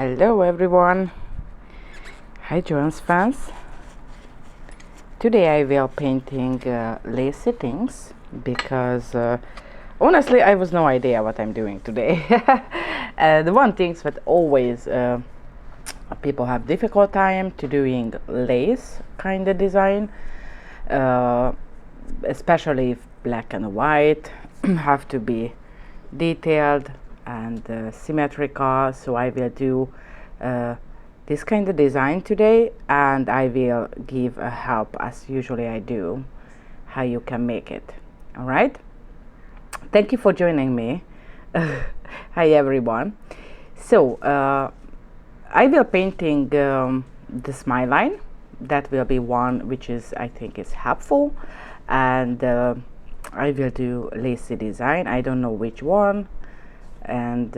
Hello everyone. Hi JOHENS fans. Today I will painting lacy things because honestly I was no idea what I'm doing today. The one things that always people have difficult time to doing lace kind of design, especially if black and white have to be detailed and symmetrical. So I will do this kind of design today, and I will give a help as usually I do how you can make it. All right, thank you for joining me. Hi everyone. So I will painting the smile line. That will be one which is I think is helpful, and I will do lacy design. I don't know which one, and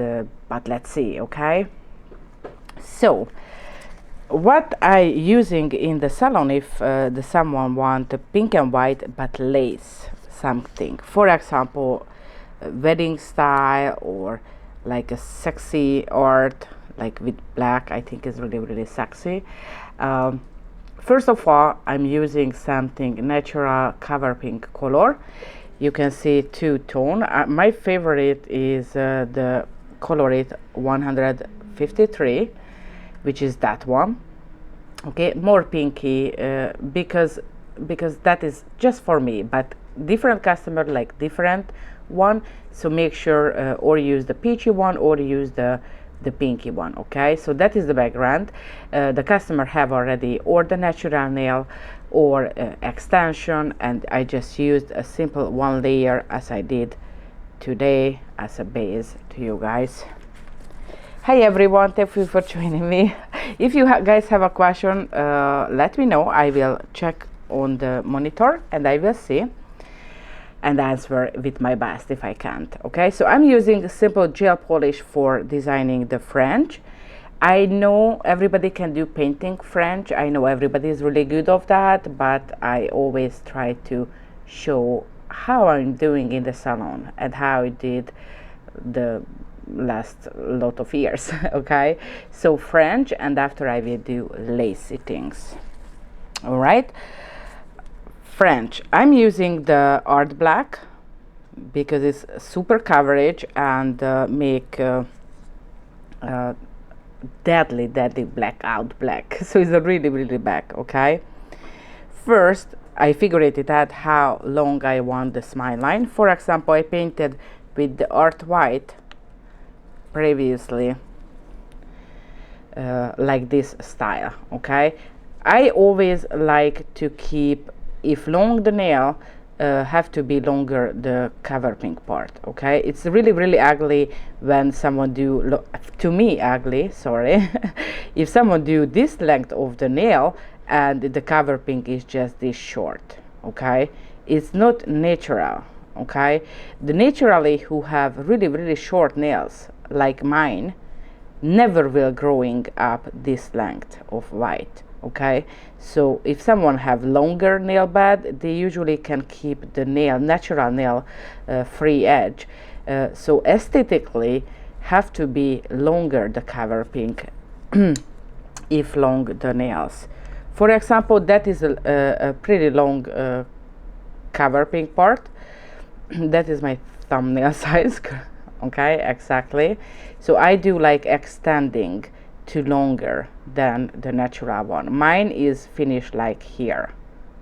but let's see. Okay, so what I using in the salon, if someone want a pink and white but lace something, for example wedding style or like a sexy art like with black, I think is really sexy. First of all, I'm using something natural cover pink color. You can see two tone. My favorite is the Colorit 153, which is that one. Okay, more pinky because that is just for me, but different customer like different one. So make sure or use the peachy one or use the pinky one. Okay, so that is the background. The customer have already or the natural nail or extension, and I just used a simple one layer as I did today as a base to you guys. Hi everyone, thank you for joining me. If you guys have a question, let me know. I will check on the monitor and I will see and answer with my best if I can't. Okay, so I'm using a simple gel polish for designing the French. I know everybody can do painting French. I know everybody is really good of that, but I always try to show how I'm doing in the salon and how I did the last lot of years. Okay, so French, and after I will do lacy things. All right, French, I'm using the art black because it's super coverage and make deadly blackout black. So it's a really black. Okay, first I figured it out how long I want the smile line. For example, I painted with the art white previously like this style. Okay, I always like to keep, if long the nail, have to be longer the cover pink part. Okay, it's really ugly when someone do to me ugly, sorry. If someone do this length of the nail and the cover pink is just this short. Okay, it's not natural. Okay, the naturally who have really short nails like mine never will growing up this length of white. Okay, so if someone have longer nail bed, they usually can keep the nail, natural nail, free edge. So aesthetically have to be longer the cover pink if long the nails. For example, that is a pretty long cover pink part. That is my thumbnail size. Okay, exactly. So I do like extending to longer than the natural one. Mine is finished like here.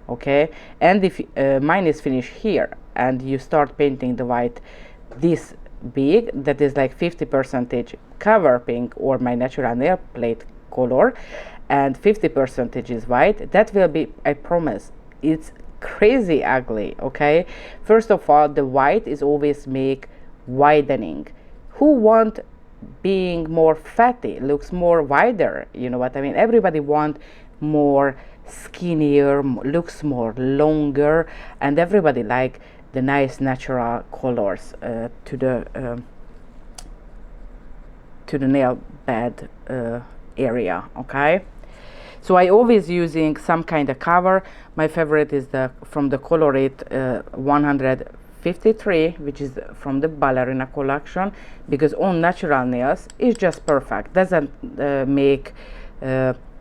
Okay, and if mine is finished here and you start painting the white this big, that is like 50% cover pink or my natural nail plate color, and 50% is white, that will be, I promise, it's crazy ugly. Okay, first of all, the white is always make widening. Who want being more fatty, looks more wider, you know what I mean? Everybody want more skinnier, looks more longer, and everybody like the nice natural colors to the nail bed area. Okay, so I always using some kind of cover. My favorite is the from the Colorit 153 153, which is from the ballerina collection, because on natural nails is just perfect, doesn't make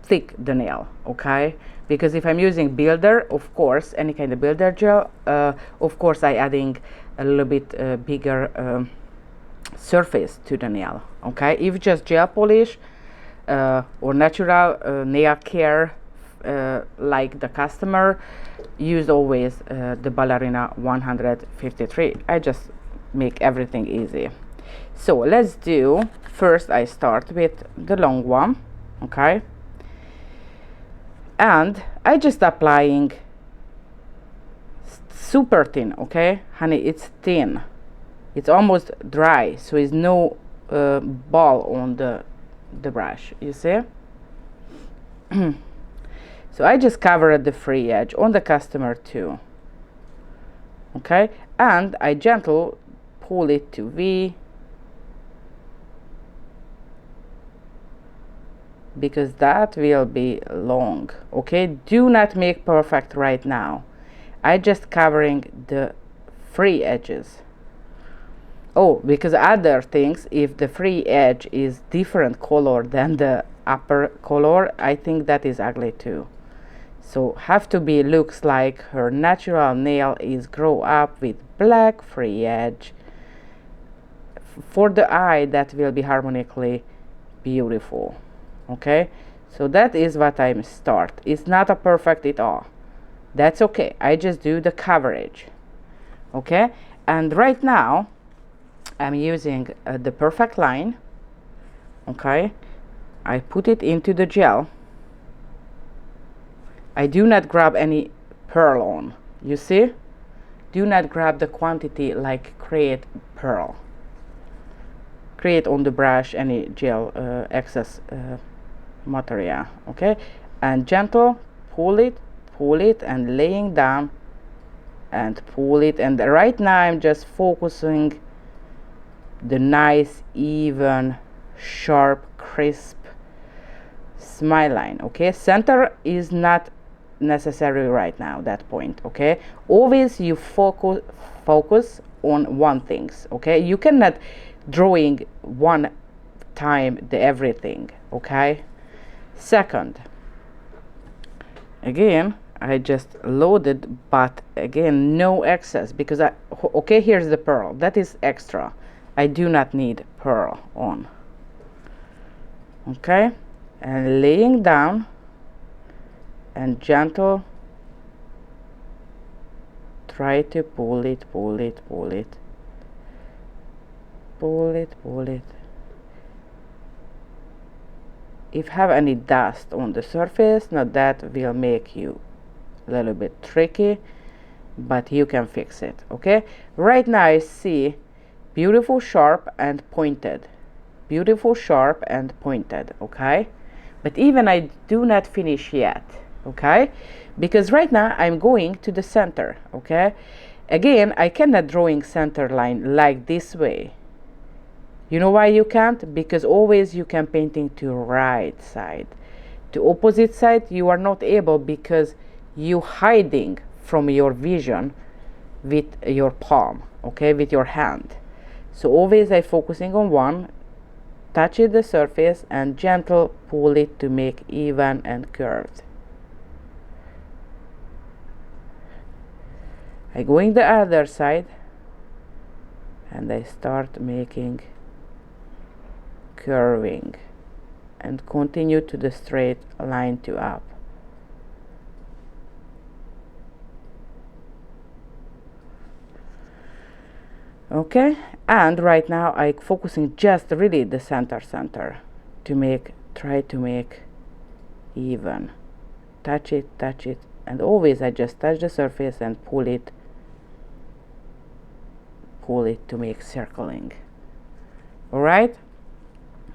thick the nail, okay? Because if I'm using builder, of course, any kind of builder gel, of course I adding a little bit bigger surface to the nail, okay? If just gel polish or natural nail care, like the customer, use always the ballerina 153. I just make everything easy. So let's do, first I start with the long one, okay? And I just applying super thin, okay honey, it's thin, it's almost dry, so it's no ball on the brush, you see. So I just covered the free edge on the customer too, okay, and I gentle pull it to V, because that will be long, okay? Do not make perfect right now. I just covering the free edges. Oh, because other things, if the free edge is different color than the upper color, I think that is ugly too. So have to be looks like her natural nail is grow up with black free edge. For the eye, that will be harmonically beautiful, okay? So that is what I'm start. It's not a perfect at all, that's okay, I just do the coverage, okay? And right now I'm using the perfect line, okay? I put it into the gel. I do not grab any pearl on, you see? Do not grab the quantity like create pearl. Create on the brush any gel excess material, okay? And gentle pull it, and laying down and pull it. And right now I'm just focusing the nice, even, sharp, crisp smile line, okay? Center is not necessary right now, that point, okay? Always you focus on one things, okay? You cannot drawing one time the everything, okay? Second, again I just loaded, but again no excess, because okay, here's the pearl, that is extra, I do not need pearl on, okay? And laying down and gentle try to pull it. If have any dust on the surface, now that will make you a little bit tricky, but you can fix it, okay? Right now I see beautiful sharp and pointed, okay? But even I do not finish yet, okay? Because right now I'm going to the center, okay? Again, I cannot drawing center line like this way. You know why you can't? Because always you can painting to right side. To opposite side you are not able, because you hiding from your vision with your palm, okay, with your hand. So always I focusing on one, touch it the surface and gentle pull it to make even and curved. I going the other side and I start making curving and continue to the straight line to up. Okay, and right now I focusing just really the center to make, try to make even. Touch it, and always I just touch the surface and pull it to make circling. All right,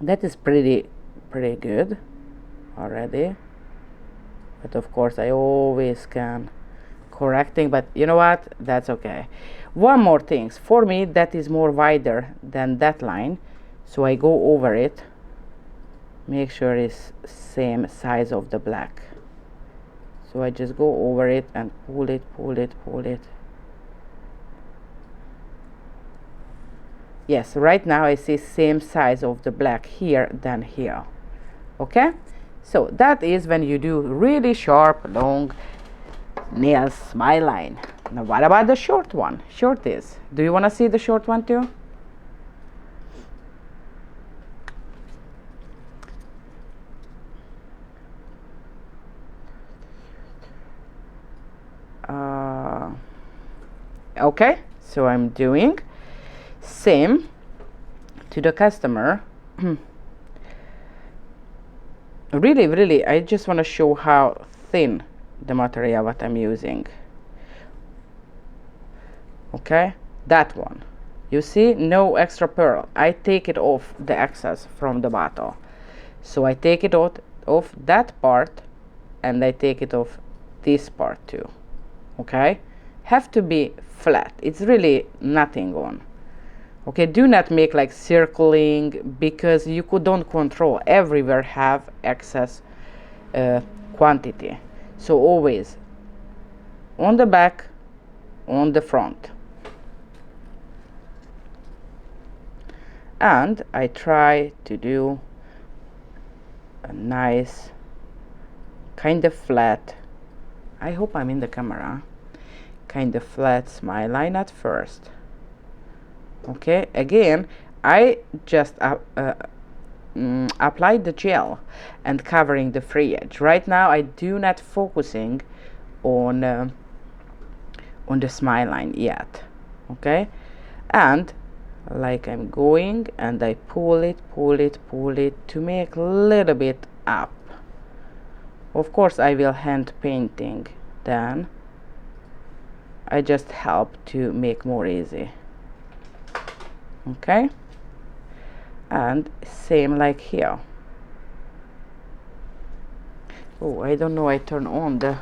that is pretty good already, but of course I always can correcting, but you know what, that's okay. One more thing for me, that is more wider than that line, so I go over it, make sure it's same size of the black, so I just go over it and pull it. Yes, right now I see same size of the black here than here. Okay, so that is when you do really sharp long nail smile line. Now what about the short one? Short is, do you want to see the short one too? Okay, so I'm doing same to the customer. Really, I just want to show how thin the material what I'm using. Okay, that one, you see, no extra pearl. I take it off the excess from the bottle, so I take it out of that part, and I take it off this part too. Okay, have to be flat, it's really nothing on. Okay, do not make like circling, because you don't control, everywhere have excess quantity. So always on the back, on the front. And I try to do a nice kind of flat, I hope I'm in the camera, kind of flat smile line at first. Okay, again I just applied the gel and covering the free edge. Right now I do not focusing on the smile line yet. Okay, and like I'm going and I pull it to make a little bit up. Of course I will hand painting, then I just help to make more easy. Okay, and same like here. Oh, I don't know I turn on the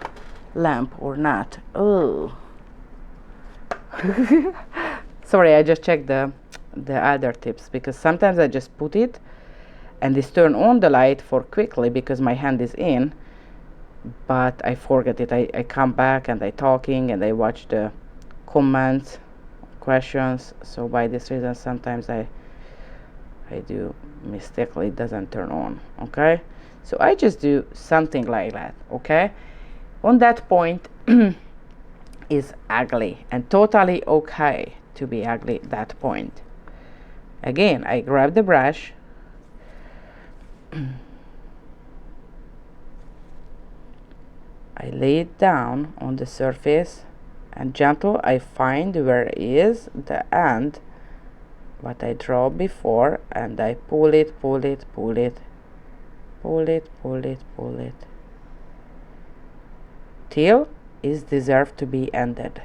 lamp or not. Oh sorry, I just checked the other tips, because sometimes I just put it and this turn on the light for quickly because my hand is in, but I forget it. I come back and I talking and I watch the comments, questions, so by this reason sometimes I do mistakenly, it doesn't turn on. Okay, so I just do something like that. Okay, on that point is ugly and totally okay to be ugly at that point. Again, I grab the brush I lay it down on the surface and gentle I find where is the end what I draw before, and I pull it till is deserved to be ended.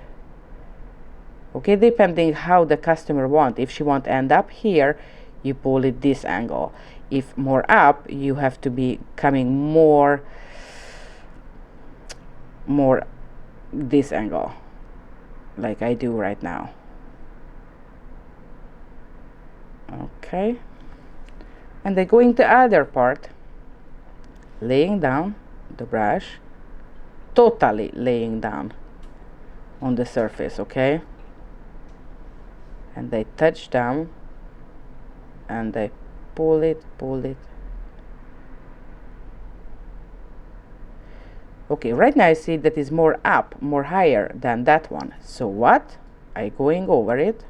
Okay, depending how the customer want. If she want end up here, you pull it this angle. If more up, you have to be coming more this angle, like I do right now. Okay, and I go into other part, laying down the brush, totally laying down on the surface. Okay, and I touch down and I pull it. Okay, right now I see that is more up, more higher than that one. So what? I going over it.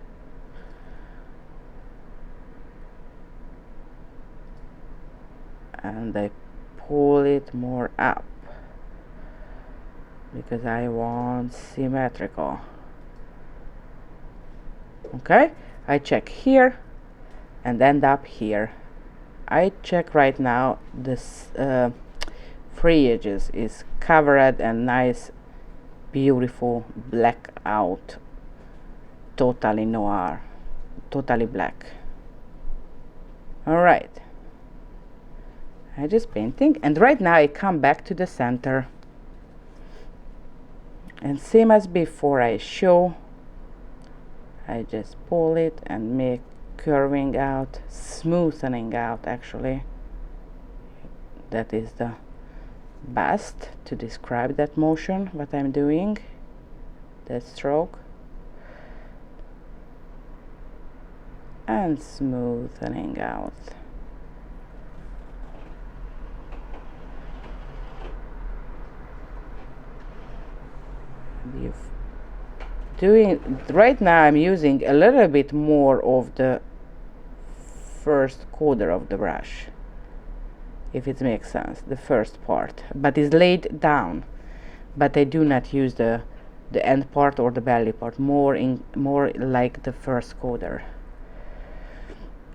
And I pull it more up because I want symmetrical. Okay, I check here and end up here. I check right now this free edges is covered and nice beautiful black out, totally noir, totally black. All right, I just painting, and right now I come back to the center and same as before I show, I just pull it and make curving out, smoothing out. Actually, that is the best to describe that motion, what I'm doing, that stroke. and smoothening out. Right now I'm using a little bit more of the first quarter of the brush, if it makes sense, the first part, but it's laid down, but I do not use the end part or the belly part, more like the first quarter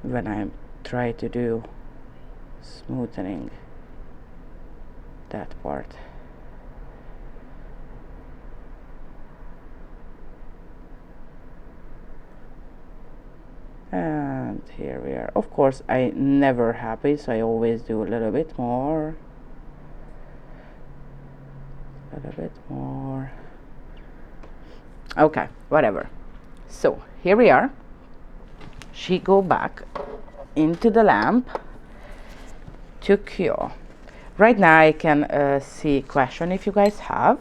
when I try to do smoothing that part. And here we are. Of course, I never happy, so I always do a little bit more. A little bit more. Okay, whatever. So here we are. She go back into the lamp to cure. Right now I can see question if you guys have.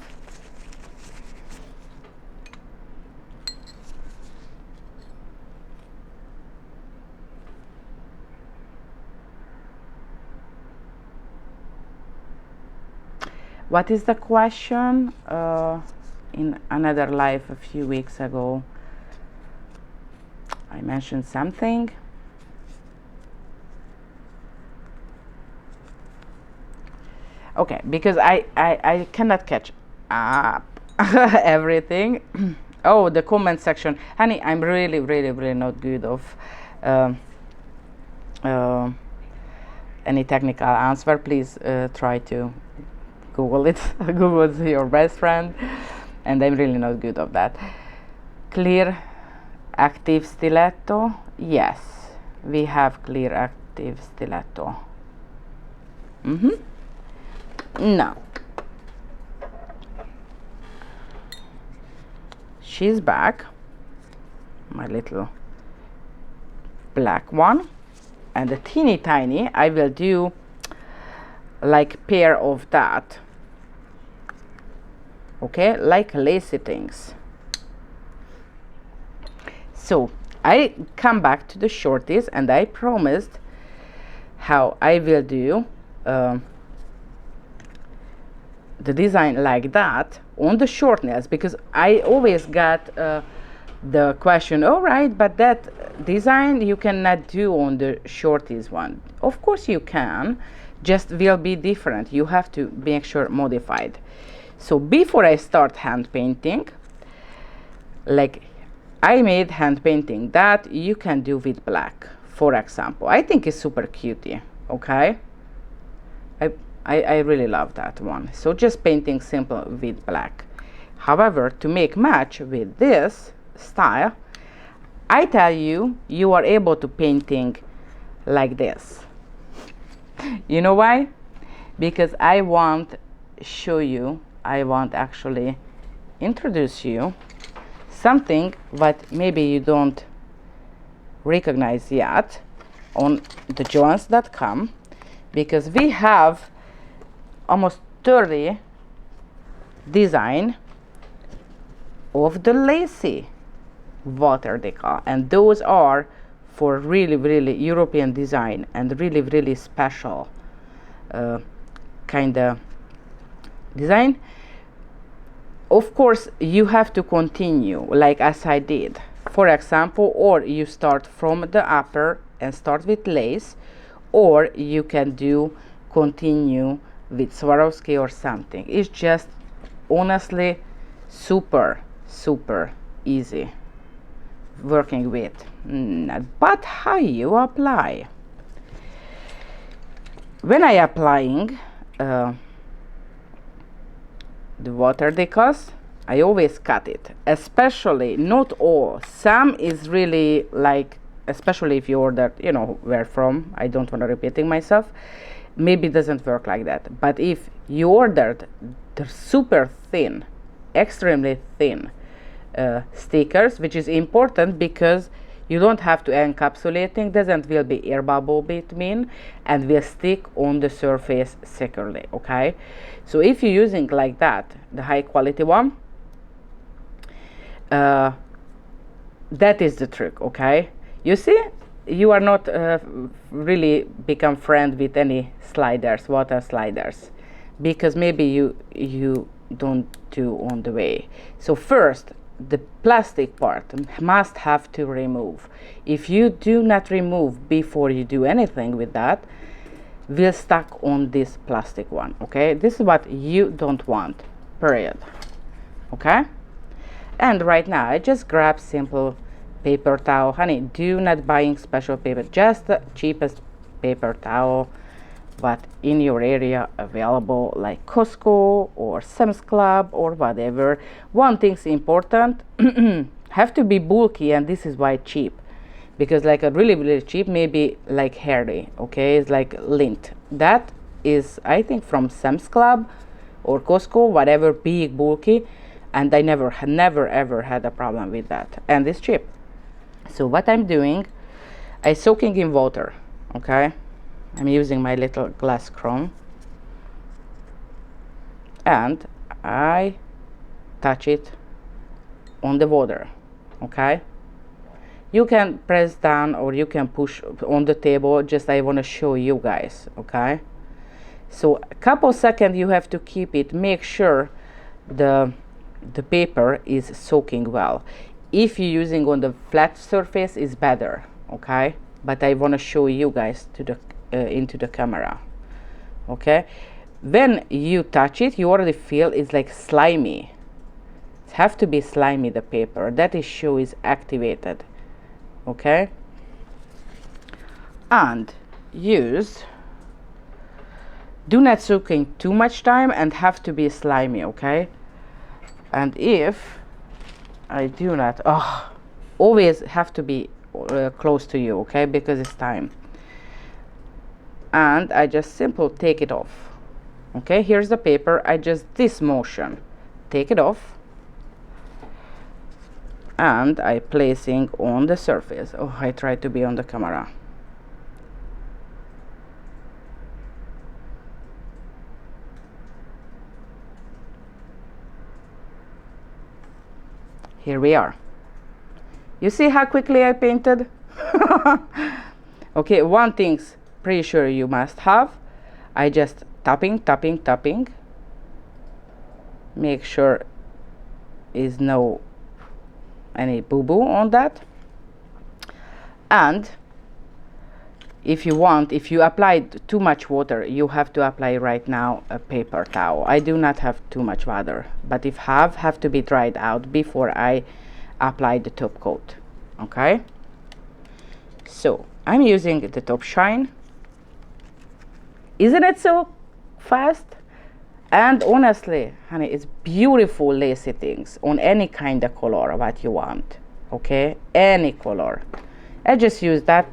What is the question? In another live a few weeks ago, I mentioned something. Okay, because I cannot catch up everything. Oh, the comment section. Honey, I'm really not good of any technical answer. Please try to Google it. Google's your best friend, and I'm really not good of that. Clear active stiletto. Yes, we have clear active stiletto. No, she's back, my little black one, and the teeny tiny I will do like pair of that. Okay, like lacy things. So I come back to the shorties, and I promised how I will do the design like that on the short nails, because I always got the question, all right, but that design you cannot do on the shorties one. Of course you can, just will be different. You have to make sure modified. So before I start hand painting, like I made hand painting that you can do with black, for example. I think it's super cutie. Okay, I really love that one. So just painting simple with black. However, to make match with this style, I tell you, you are able to painting like this. You know why? Because I want show you, I want actually introduce you something that maybe you don't recognize yet on the JOHENS.com, because we have almost 30 design of the lacy water decal, and those are for really European design and really special kind of design. Of course you have to continue like as I did, for example, or you start from the upper and start with lace, or you can do continue with Swarovski or something. It's just honestly super easy working with. But how you apply? When I applying the water decals, I always cut it, especially not all. Some is really like, especially if you ordered, you know where from, I don't want to repeating myself, maybe it doesn't work like that. But if you ordered the super thin, extremely thin stickers, which is important because you don't have to encapsulating, doesn't will be air bubble between and will stick on the surface securely. Okay, so if you're using like that, the high quality one, that is the trick. Okay, You see, you are not really become friend with any sliders, water sliders, because maybe you don't do on the way. So first, the plastic part must have to remove. If you do not remove before you do anything with that, will stuck on this plastic one. Okay, this is what you don't want, period. Okay, and right now I just grab simple paper towel. Honey, do not buying special paper, just the cheapest paper towel what in your area available, like Costco or Sam's Club or whatever. One thing's important, have to be bulky, and this is why cheap, because like a really cheap, maybe like Harry, okay, it's like lint. That is, I think, from Sam's Club or Costco, whatever, big bulky, and I never ever had a problem with that, and it's cheap. So what I'm doing, I soaking in water. Okay, I'm using my little glass chrome, and I touch it on the water. Okay, you can press down or you can push on the table, just I want to show you guys. Okay, so a couple seconds you have to keep it, make sure the paper is soaking well. If you're using on the flat surface, is better. Okay, but I want to show you guys to the into the camera. Okay, when you touch it, you already feel it's like slimy. It have to be slimy, the paper, that is show is activated. Okay, and use, do not soaking too much time and have to be slimy. Okay, and if I do not, always have to be close to you. Okay, because it's time. And I just simple take it off. Okay, here's the paper. I just this motion take it off, and I placing on the surface. I try to be on the camera. Here we are. You see how quickly I painted? Okay, one thing's pretty sure you must have. I just tapping, make sure is no any boo-boo on that. And if you want, if you applied too much water, you have to apply right now a paper towel. I do not have too much water, but if have to be dried out before I apply the top coat. Okay, so I'm using the top shine. Isn't it so fast? And honestly, honey, it's beautiful lacy things on any kind of color what you want. Okay, any color. I just use that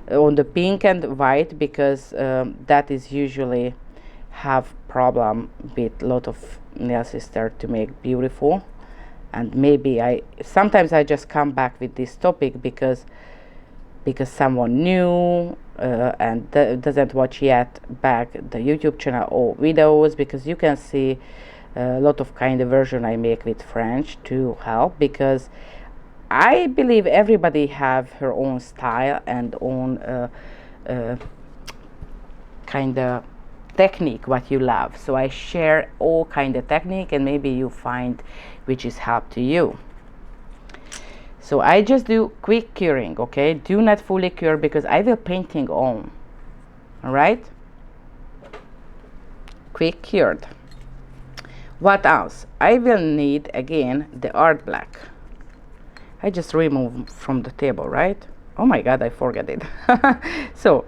on the pink and white because that is usually have problem with lot of nail sister to make beautiful. And maybe sometimes I just come back with this topic because someone new and doesn't watch yet back the YouTube channel or videos, because you can see a lot of kind of version I make with French to help, because I believe everybody have her own style and own kind of technique what you love. So I share all kind of technique, and maybe you find which is help to you. So I just do quick curing. Okay, do not fully cure because I will painting on. All right, quick cured. What else? I will need again the art black. I just remove from the table, right? Oh my god, I forget it. So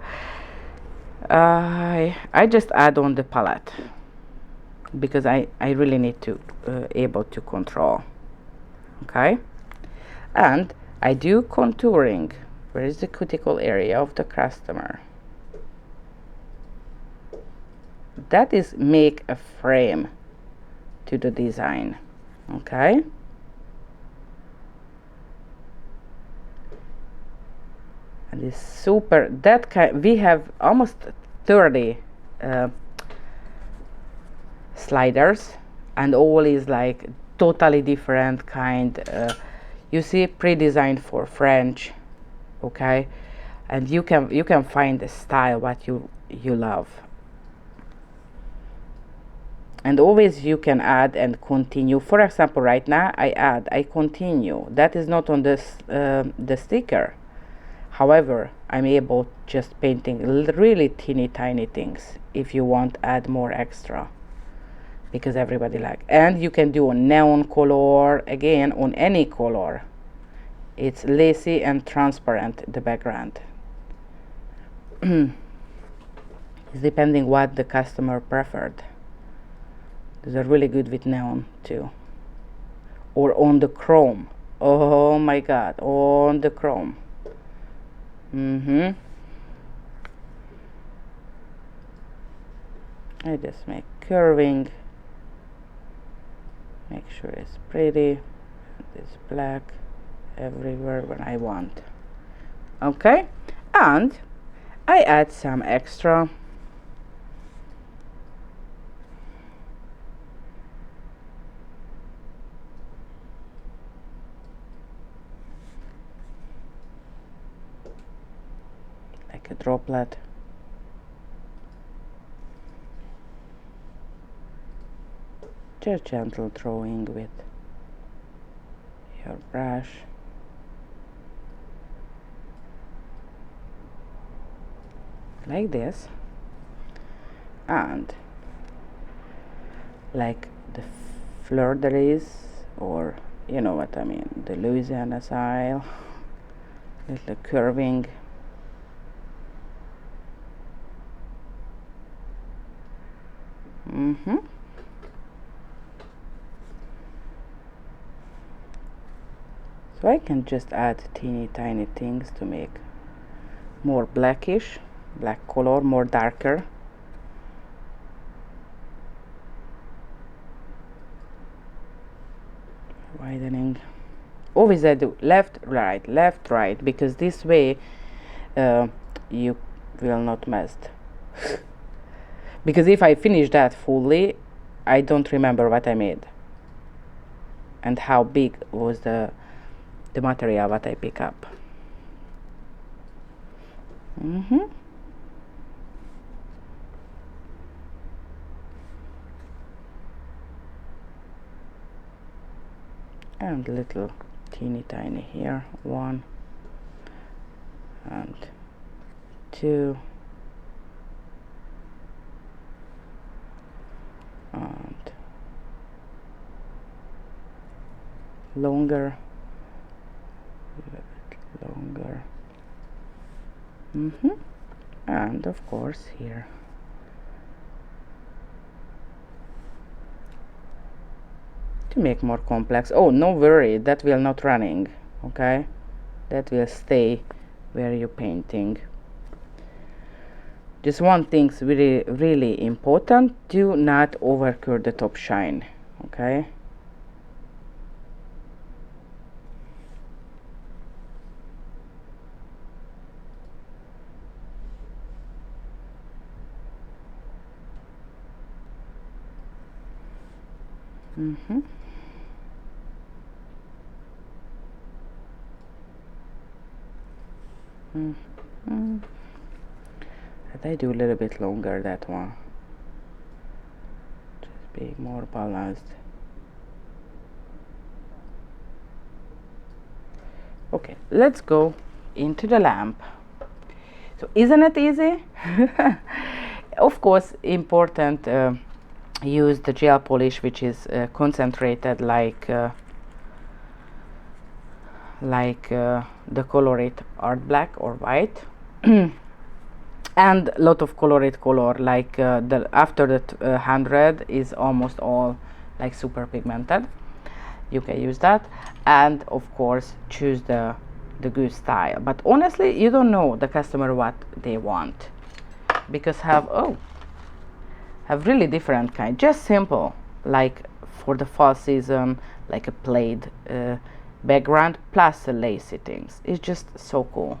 I just add on the palette because I really need to able to control. Okay, and I do contouring. Where is the cuticle area of the customer? That is make a frame to the design. Okay, and it's super. That we have almost 30 sliders, and all is like totally different kind. You see, pre-designed for French okay? And you can find a style what you love. And always you can add and continue. For example, right now I continue. That is not on this the sticker. However, I'm able just painting really teeny tiny things if you want add more extra, because everybody like. And you can do a neon color, again on any color. It's lacy and transparent, the background. It's depending what the customer preferred. These are really good with neon too. Or on the chrome. Oh my god, on the chrome. I just make curving. Make sure it's pretty. It's black everywhere when I want. Okay, and I add some extra like a droplet. Just gentle drawing with your brush. Like this. And like the fleur de lis, or you know what I mean, the Louisiana style, little curving. So I can just add teeny tiny things to make more blackish, black color, more darker. Widening. Always I do left, right, because this way you will not mess. Because if I finish that fully, I don't remember what I made and how big was the material what I pick up. And little teeny tiny here, 1 and 2 and longer, a little bit longer. And of course here. To make more complex. Oh, no worry, that will not running, okay? That will stay where you're painting. Just one thing's really important: do not overcure the top shine, okay? But I do a little bit longer that one, just be more balanced. Okay, let's go into the lamp. So isn't it easy? Of course, important, use the gel polish, which is concentrated like the Colorit Art Black or white. And lot of Colorit color, like the after the 100 is almost all like super pigmented. You can use that, and of course choose the good style. But honestly, you don't know the customer what they want, because have really different kind. Just simple, like for the fall season, like a plaid background plus the lacy things. It's just so cool.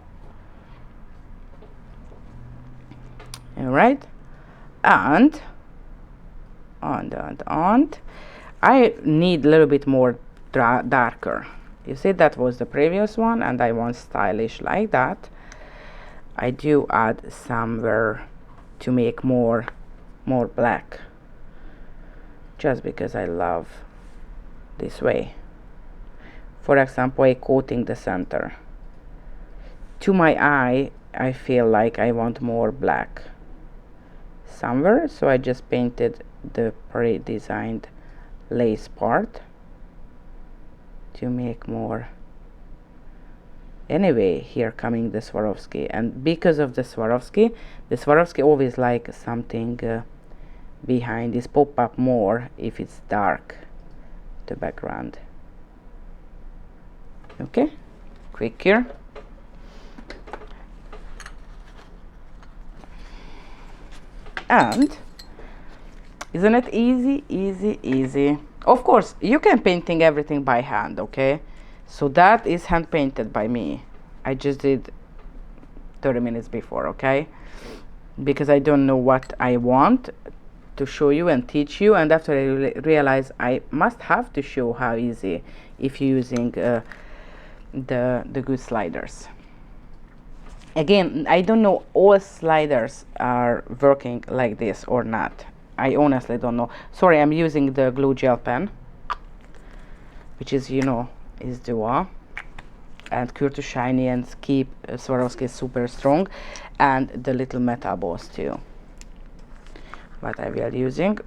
All right, and I need a little bit more darker. You see, that was the previous one, and I want stylish like that. I do add somewhere to make more black, just because I love this way. For example, I coating the center. To my eye, I feel like I want more black somewhere, so I just painted the pre-designed lace part to make more. Anyway, here coming the Swarovski, and because of the Swarovski always like something behind this pop up more if it's dark, the background. Okay, quick here. And isn't it easy? Of course, you can painting everything by hand, okay? So that is hand painted by me. I just did 30 minutes before, okay? Because I don't know what I want to show you and teach you, and after I realize I must have to show how easy if you're using the good sliders. Again, I don't know all sliders are working like this or not. I honestly don't know. Sorry, I'm using the glue gel pen, which is, you know, is Duo, and Curto Shiny and keep Swarovski super strong, and the little metal balls too. What I will using,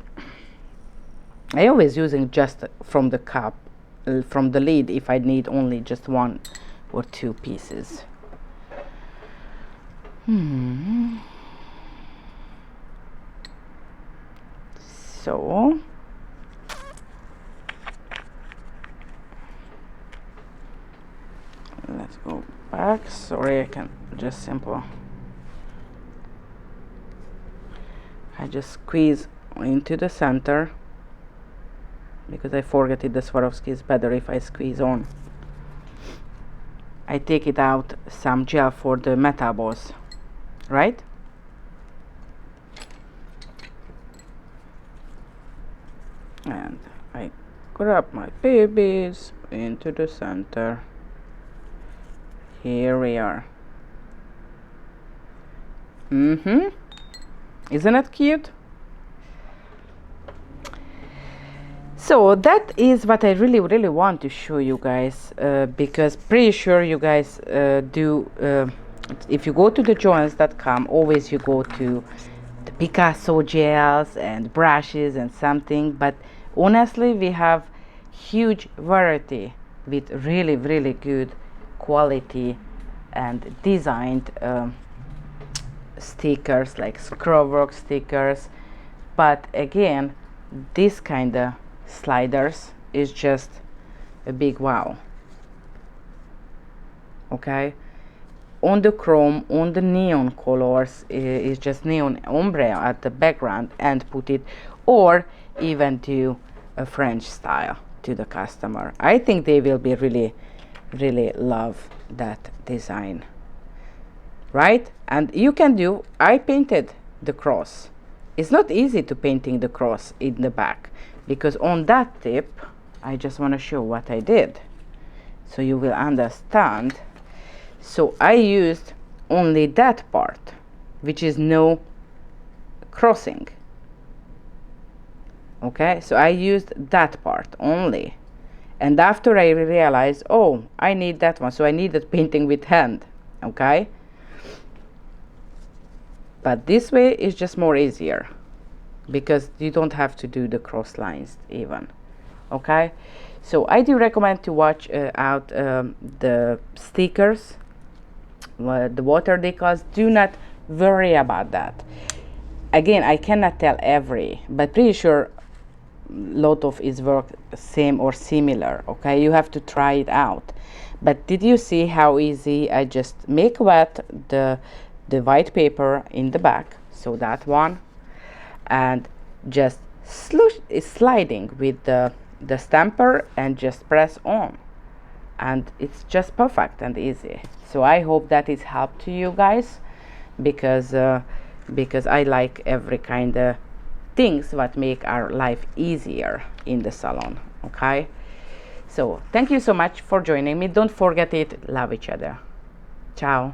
I always using just from the cup, from the lid, if I need only just 1 or 2 pieces. So let's go back. Sorry, I can just simple. I just squeeze into the center because I forget it. The Swarovski is better if I squeeze on. I take it out some gel for the metal balls, right? And I grab my babies into the center. Here we are. Isn't it cute? So that is what I really want to show you guys, because pretty sure you guys do. If you go to the JOHENS.com, always you go to the Picasso gels and brushes and something, but honestly we have huge variety with really good quality and designed stickers, like screwwork stickers. But again, this kind of sliders is just a big wow. Okay, on the chrome, on the neon colors, is just neon ombre at the background, and put it, or even do a French style to the customer. I think they will be really love that design, right? And you can do, I painted the cross. It's not easy to painting the cross in the back, because on that tip I just want to show what I did so you will understand. So I used only that part, which is no crossing. Okay, so I used that part only, and after I realized, oh, I need that one, so I needed painting with hand. Okay, but this way is just more easier because you don't have to do the cross lines even. Okay, so I do recommend to watch out the stickers, the water decals. Do not worry about that. Again, I cannot tell every, but pretty sure lot of is work same or similar. Okay, you have to try it out. But did you see how easy I just make wet the white paper in the back, so that one, and just sliding with the stamper and just press on, and it's just perfect and easy. So I hope that is help to you guys, because I like every kind of things what make our life easier in the salon. Okay, So thank you so much for joining me. Don't forget it. Love each other. Ciao.